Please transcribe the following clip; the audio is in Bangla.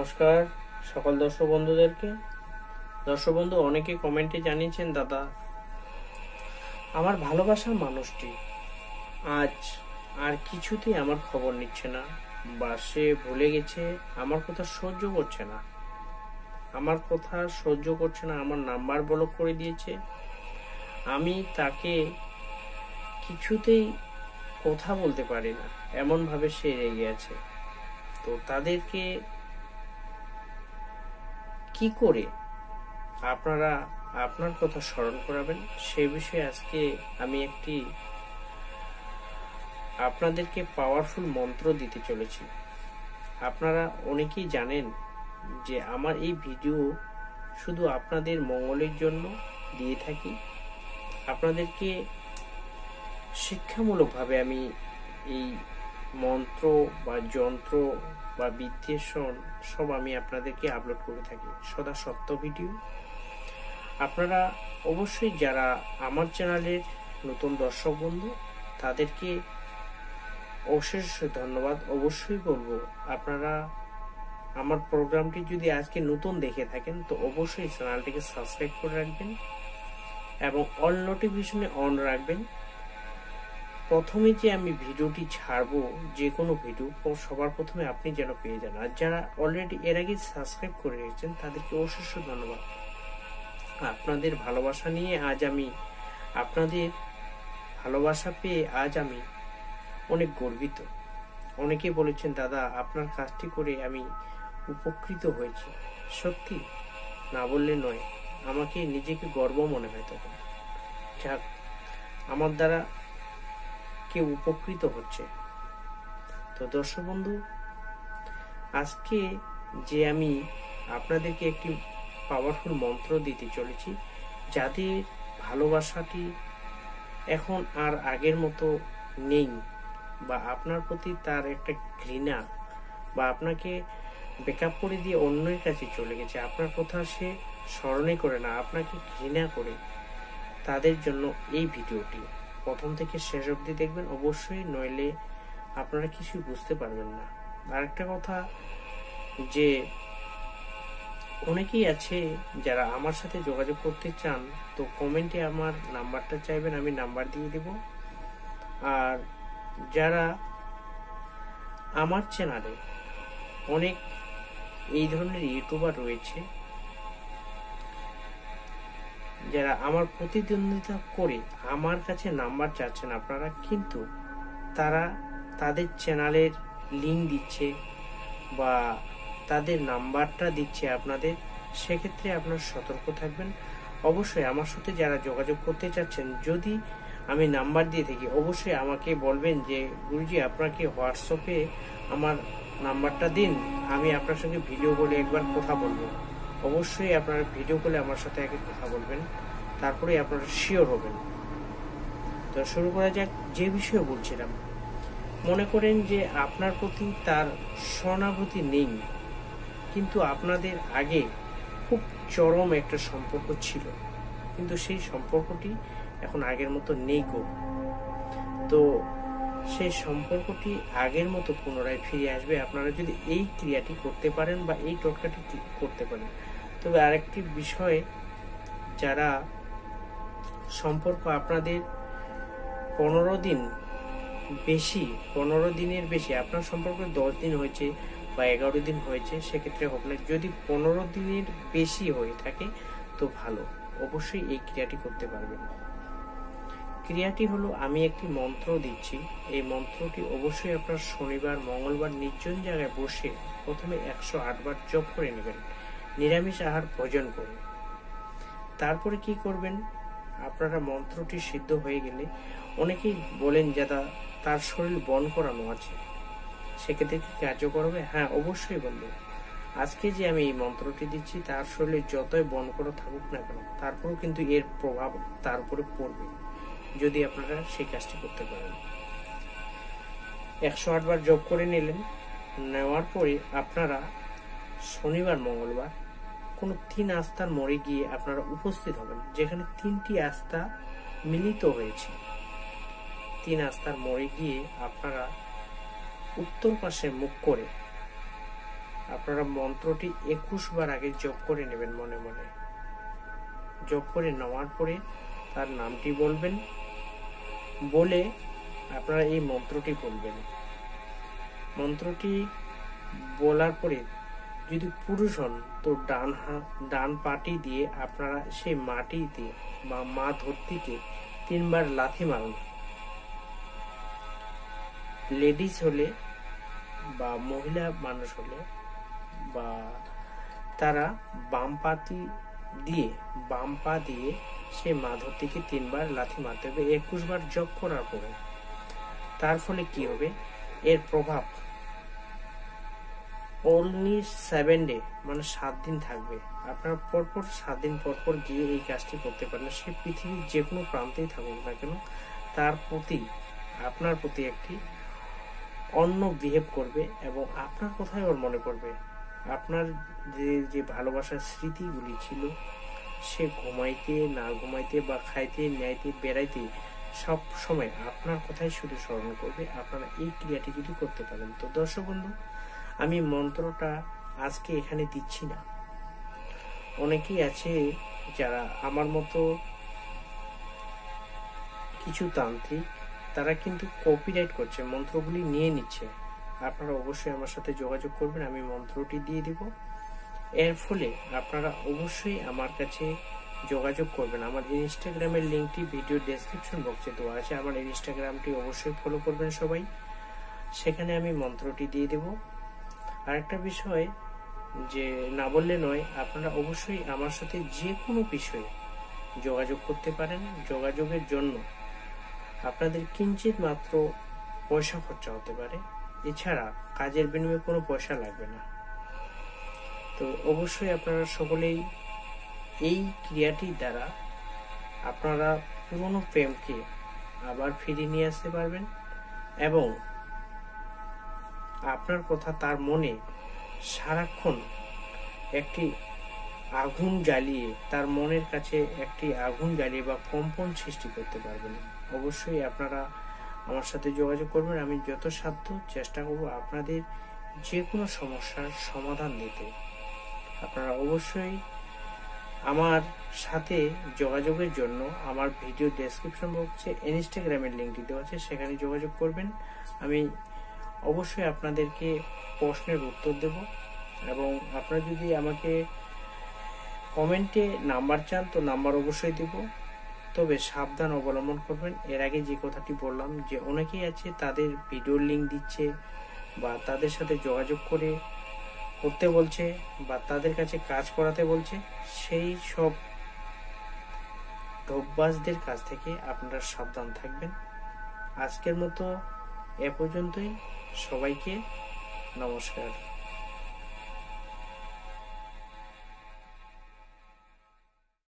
নমস্কার সকল দর্শক বন্ধুদেরকে। দর্শক বন্ধু অনেকে কমেন্টে জানিয়েছেন, দাদা আমার ভালোবাসার মানুষটি আজ আর কিছুতেই আমার খবর নিচ্ছে না, বা সে ভুলে গেছে, আমার কথা সহ্য করছে না, আমার নাম্বার ব্লক করে দিয়েছে, আমি তাকে কিছুতেই কথা বলতে পারি না, এমন ভাবে সে রেগে আছে। তো তাদেরকে কি করে আপনারা আপনার কথা স্মরণ করাবেন, সে বিষয়ে আজকে আমি একটি আপনাদেরকে পাওয়ারফুল মন্ত্র দিতে চলেছি। আপনারা অনেকেই জানেন যে আমার এই ভিডিও শুধু আপনাদের মঙ্গলের জন্য দিয়ে থাকি। আপনাদেরকে শিক্ষামূলকভাবে আমি এই মন্ত্র বা যন্ত্র বা বিদ্বেষণ সব আমি আপনাদেরকে আপলোড করে থাকি, সদা সত্য ভিডিও। আপনারা অবশ্যই যারা আমার চ্যানেলের নতুন দর্শক বন্ধু, তাদেরকে অশেষ ধন্যবাদ অবশ্যই বলবো। আপনারা আমার প্রোগ্রামটি যদি আজকে নতুন দেখে থাকেন তো অবশ্যই চ্যানেলটিকে সাবস্ক্রাইব করে রাখবেন এবং অল নোটিফিকেশনে অন রাখবেন। প্রথমে যে আমি ভিডিওটি ছাড়বো, যে কোনো ভিডিও সবার প্রথমে আপনি যেন পেয়ে যান। আর যারা অলরেডি এর আগে সাবস্ক্রাইব করে রেখেছেন তাদেরকে অশেষ ধন্যবাদ। আপনাদের ভালোবাসা নিয়ে আজ আমি আপনাদের ভালোবাসা পেয়ে আজ আমি অনেক গর্বিত। অনেকে বলেছেন, দাদা আপনার কাজটি করে আমি উপকৃত হয়েছি। সত্যি না বললে নয়, আমাকে নিজেকে গর্ব মনে হয় তখন। যাক, আমার দ্বারা কেউ উপকৃত হচ্ছে। তো দর্শক বন্ধু, আজকে যে আমি আপনাদেরকে একটি পাওয়ারফুল মন্ত্র দিতে চলেছি, যাদের ভালোবাসাটি এখন আর আগের মতো নেই, বা আপনার প্রতি তার একটা ঘৃণা, বা আপনাকে ব্রেকআপ করে দিয়ে অন্যের কাছে চলে গেছে, আপনার কথা সে স্মরণই করে না, আপনাকে ঘৃণা করে, তাদের জন্য এই ভিডিওটি প্রথম থেকে শেষ অবধি দেখবেন অবশ্যই, নইলে আপনারা কিছুই বুঝতে পারবেন না। আরেকটা কথা, যে অনেকেই আছে যারা আমার সাথে যোগাযোগ করতে চান, তো কমেন্টে আমার নাম্বারটা চাইবেন, আমি নাম্বার দিয়ে দেব। আর যারা আমার চ্যানেলে অনেক এই ধরনের ইউটিউবার রয়েছে যারা আমার প্রতিদ্বন্দ্বিতা করে আমার কাছে নাম্বার চাচ্ছেন আপনারা, কিন্তু তারা তাদের চ্যানেলের লিঙ্ক দিচ্ছে বা তাদের নাম্বারটা দিচ্ছে আপনাদের, সেক্ষেত্রে আপনারা সতর্ক থাকবেন। অবশ্যই আমার সাথে যারা যোগাযোগ করতে চাচ্ছেন, যদি আমি নাম্বার দিয়ে থাকি অবশ্যই আমাকে বলবেন যে গুরুজি আপনাকে হোয়াটসঅ্যাপে আমার নাম্বারটা দিন, আমি আপনার সঙ্গে ভিডিও কলে একবার কথা বলবো। অবশ্যই আপনারা ভিডিও কলে আমার সাথে আগে কথা বলবেন, তারপরে আপনারা শিওর হবেন। তো শুরু করা যাক। যে বিষয়ে বলছিলাম, মনে করেন যে আপনার প্রতি তার সহানুভূতি নেই, কিন্তু আপনাদের আগে খুব চরম একটা সম্পর্ক ছিল, কিন্তু সেই সম্পর্কটি এখন আগের মতো নেই গো। তো সেই সম্পর্কটি আগের মতো পুনরায় ফিরে আসবে আপনারা যদি এই ক্রিয়াটি করতে পারেন বা এই টোটকাটি করতে পারেন। তবে আরেকটি বিষয়, যারা সম্পর্ক আপনাদের 15 দিনের বেশি, আপনার সম্পর্কে 10 দিন হয়েছে বা 11 দিন হয়েছে, সেক্ষেত্রে হবে না। যদি 15 দিনের বেশি হয়ে থাকে তো ভালো, অবশ্যই এই ক্রিয়াটি করতে পারবেন। ক্রিয়াটি হলো, আমি একটি মন্ত্র দিচ্ছি, এই মন্ত্রটি অবশ্যই আপনার শনিবার মঙ্গলবার নির্জন জায়গায় বসে প্রথমে 108 বার জপ করে নেবেন, নিরামিষ আহার ভোজন করে। তারপরে কি করবেন, আপনারা মন্ত্রটি সিদ্ধ হয়ে গেলে, অনেকেই বলেন দাদা তার শরীর বন করানো আছে, সেক্ষেত্রে কি কার্যকর হবে? হ্যাঁ, অবশ্যই বলবো। আজকে যে আমি এই মন্ত্রটি দিচ্ছি, তার শরীরে যতই বন করা থাকুক না কেন, তারপরেও কিন্তু এর প্রভাব তার উপরে পড়বে, যদি আপনারা সেই কাজটি করতে পারেন। 108 বার জপ করে নিলেন, নেওয়ার পরে আপনারা শনিবার মঙ্গলবার কোনো 3 আস্থার মোড়ে গিয়ে আপনারা উপস্থিত হবেন, যেখানে 3টি আস্থা মিলিত হয়েছে। 3 আস্থার মোড়ে গিয়ে আপনারা উত্তর পাশে মুখ করে আপনারা মন্ত্রটি 21 বার আগে জপ করে নেবেন মনে মনে। জপ করে নেওয়ার পরে তার নামটি বলবেন, বলে আপনারা এই মন্ত্রটি বলবেন। মন্ত্রটি বলার পরে যদি পুরুষ হন তো ডান পাটি দিয়ে আপনারা সেই মাটিতে বা মা ধরতিকে 3 বার লাথি মারুন। লেডিস হলে বা মহিলা মানুষ হলে বা তারা বাম পা দিয়ে সেই মা ধরতিকে 3 বার লাথি মারতে হবে 21 বার জপ করার পরে। তার ফলে কি হবে, এর প্রভাব only 7 ডে মানে 7 দিন থাকবে। আপনারা পরপর 7 দিন পরপর গিয়ে এই কাজটি করতে পারেন। সে পৃথিবীর যে কোনো প্রান্তেই থাকুক না কেন, তার প্রতি আপনার প্রতি একটি অন্য বিহেভ করবে এবং আপনার কথাই ওর মনে পড়বে। আপনার যে ভালোবাসার স্মৃতিগুলি ছিল, সে ঘুমাইতে না ঘুমাইতে বা খাইতে নাইতে বেড়াইতে সব সময় আপনার কথাই শুধু স্মরণ করবে। আপনারা এই ক্রিয়াটি যদি করতে পারেন। তো দর্শক বন্ধু, আমি মন্ত্রটা আজকে এখানে দিচ্ছি না। অনেকেই আছে যারা আমার মতো কিছু তান্ত্রিক, তারা কিন্তু কপিরাইট করছে, মন্ত্রগুলি নিয়ে নিচ্ছে। আপনারা অবশ্যই আমার সাথে যোগাযোগ করবেন, আমি মন্ত্রটি দিয়ে দিব। এর ফলে আপনারা অবশ্যই আমার কাছে যোগাযোগ করবেন। আমার ইনস্টাগ্রামের লিঙ্কটি ভিডিও ডেসক্রিপশন বক্সে দেওয়া আছে। আমার ইনস্টাগ্রামটি অবশ্যই ফলো করবেন সবাই, সেখানে আমি মন্ত্রটি দিয়ে দেব। আরেকটা বিষয় যে না বললে নয়, আপনারা অবশ্যই আমার সাথে যে কোনো বিষয়ে যোগাযোগ করতে পারেন। যোগাযোগের জন্য আপনাদের কিঞ্চিত মাত্র পয়সা খরচা হতে পারে, এছাড়া কাজের বিনিময়ে কোনো পয়সা লাগবে না। তো অবশ্যই আপনারা সকলেই এই ক্রিয়াটির দ্বারা আপনারা পুরনো প্রেমকে আবার ফিরিয়ে নিয়ে আসতে পারবেন এবং আপনার কথা তার মনে সারাক্ষণ একটি আগুন জ্বালিয়ে, তার মনের কাছে একটি আগুন জ্বালিয়ে বা কম্পন সৃষ্টি করতে পারবেন। অবশ্যই আপনারা আমার সাথে যোগাযোগ করবেন। আমি যত সাধ্য চেষ্টা করব আপনাদের যে কোনো সমস্যার সমাধান দিতে। আপনারা অবশ্যই আমার সাথে যোগাযোগের জন্য আমার ভিডিও ডেসক্রিপশন বক্সে ইনস্টাগ্রামের লিঙ্কটি দেওয়া আছে, সেখানে যোগাযোগ করবেন। আমি অবশ্যই আপনাদেরকে প্রশ্নের উত্তর দেব এবং আপনারা যদি আমাকে কমেন্টে নাম্বার চান তো নাম্বার অবশ্যই দেব। তবে সাবধান অবলম্বন করবেন। এর আগে যে কথাটি বললাম যে অনেকেই আছে তাদের ভিডিওর লিঙ্ক দিচ্ছে বা তাদের সাথে যোগাযোগ করতে বলছে বা তাদের কাছে কাজ করাতে বলছে, সেই সব ধোপবাজদের কাছ থেকে আপনারা সাবধান থাকবেন। আজকের মতো এ পর্যন্তই। সবাইকে নমস্কার।